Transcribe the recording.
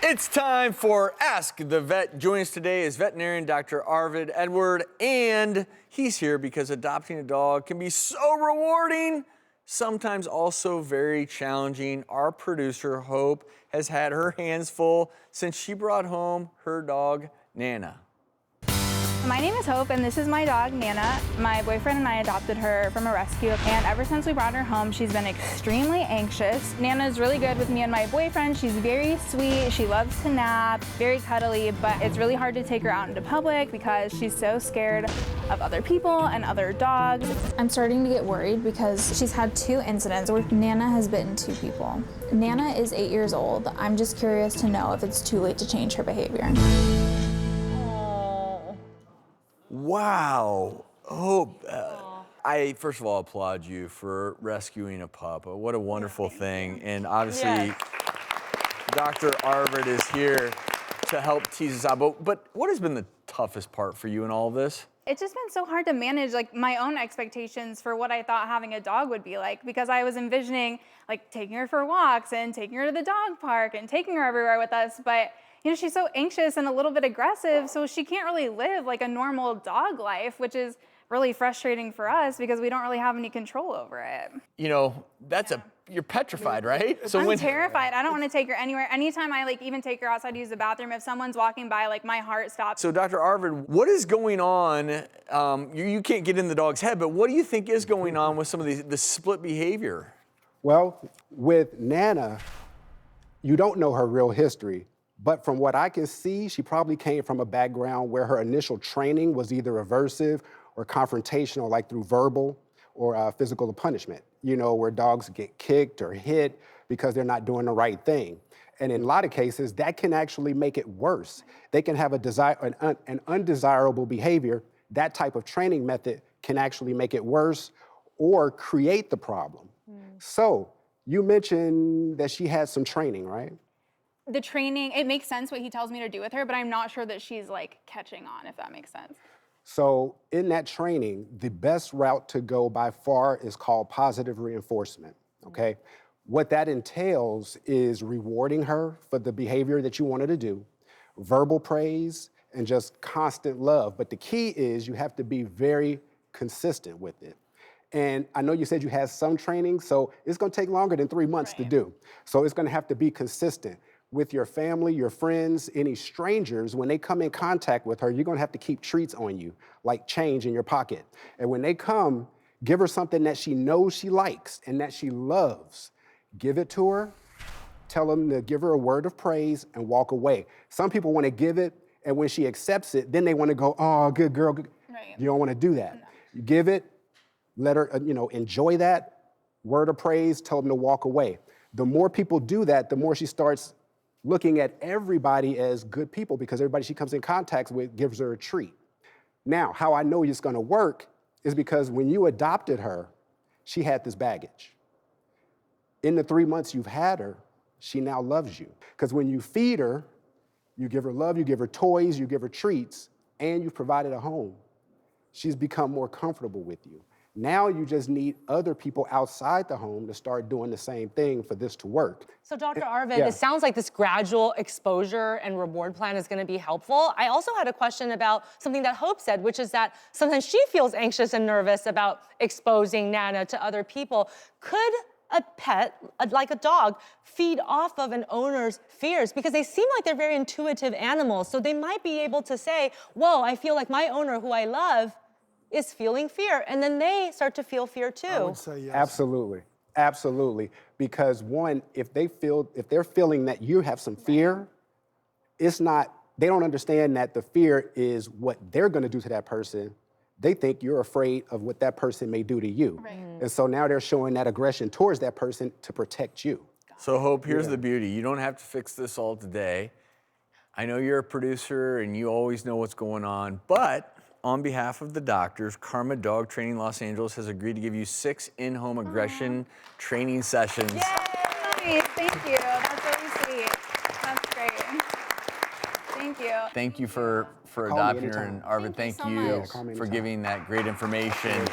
It's time for Ask the Vet. Joining us today is veterinarian Dr. Arvid Edward, and he's here because adopting a dog can be so rewarding, sometimes also very challenging. Our producer, Hope, has had her hands full since she brought home her dog, Nana. My name is Hope, and this is my dog, Nana. My boyfriend and I adopted her from a rescue, and ever since we brought her home, she's been extremely anxious. Nana's really good with me and my boyfriend. She's very sweet. She loves to nap, very cuddly, but it's really hard to take her out into public because she's so scared of other people and other dogs. I'm starting to get worried because she's had 2 incidents where Nana has bitten 2 people. Nana is 8 years old. I'm just curious to know if it's too late to change her behavior. Wow. Hope. I, first of all, applaud you for rescuing a pup. What a wonderful thing. And obviously, Dr. Arvid is here to help tease us out. But what has been the toughest part for you in all of this? It's just been so hard to manage my own expectations for what I thought having a dog would be like, because I was envisioning taking her for walks and taking her to the dog park and taking her everywhere with us. But she's so anxious and a little bit aggressive, so she can't really live like a normal dog life, which is really frustrating for us because we don't really have any control over it. You're petrified, right? I'm terrified. I don't want to take her anywhere. Anytime I even take her outside to use the bathroom, if someone's walking by, my heart stops. So Dr. Arvid, what is going on? You can't get in the dog's head, but what do you think is going on with some of the split behavior? Well, with Nana, you don't know her real history. But from what I can see, she probably came from a background where her initial training was either aversive or confrontational, like through verbal or physical punishment, where dogs get kicked or hit because they're not doing the right thing. And in a lot of cases, that can actually make it worse. They can have an undesirable behavior. That type of training method can actually make it worse or create the problem. So you mentioned that she had some training, right? The training, it makes sense what he tells me to do with her, but I'm not sure that she's catching on, if that makes sense. So in that training, the best route to go by far is called positive reinforcement, okay? What that entails is rewarding her for the behavior that you want her to do, verbal praise, and just constant love. But the key is you have to be very consistent with it. And I know you said you had some training, so it's gonna take longer than 3 months to do. So it's gonna have to be consistent. With your family, your friends, any strangers, when they come in contact with her, you're gonna have to keep treats on you, like change in your pocket. And when they come, give her something that she knows she likes and that she loves. Give it to her, tell them to give her a word of praise and walk away. Some people wanna give it, and when she accepts it, then they wanna go, oh, good girl, good. Right. You don't wanna do that. No. You give it, let her enjoy that, word of praise, tell them to walk away. The more people do that, the more she starts looking at everybody as good people because everybody she comes in contact with gives her a treat. Now, how I know it's gonna work is because when you adopted her, she had this baggage. In the 3 months you've had her, she now loves you. Because when you feed her, you give her love, you give her toys, you give her treats, and you've provided a home. She's become more comfortable with you. Now you just need other people outside the home to start doing the same thing for this to work. So Dr. Arvid, it sounds like this gradual exposure and reward plan is gonna be helpful. I also had a question about something that Hope said, which is that sometimes she feels anxious and nervous about exposing Nana to other people. Could a pet, like a dog, feed off of an owner's fears? Because they seem like they're very intuitive animals, so they might be able to say, whoa, I feel like my owner, who I love, is feeling fear, and then they start to feel fear too. I would say yes. Absolutely, absolutely. Because one, if they're feeling that you have some fear, they don't understand that the fear is what they're gonna do to that person. They think you're afraid of what that person may do to you. Right. And so now they're showing that aggression towards that person to protect you. So Hope, here's the beauty. You don't have to fix this all today. I know you're a producer and you always know what's going on, but on behalf of the doctors, Karma Dog Training Los Angeles has agreed to give you 6 in-home aggression training sessions. Yay! Thank you. That's really sweet. That's great. Thank you. Thank you for adopting her, and Arvid, thank you for giving that great information.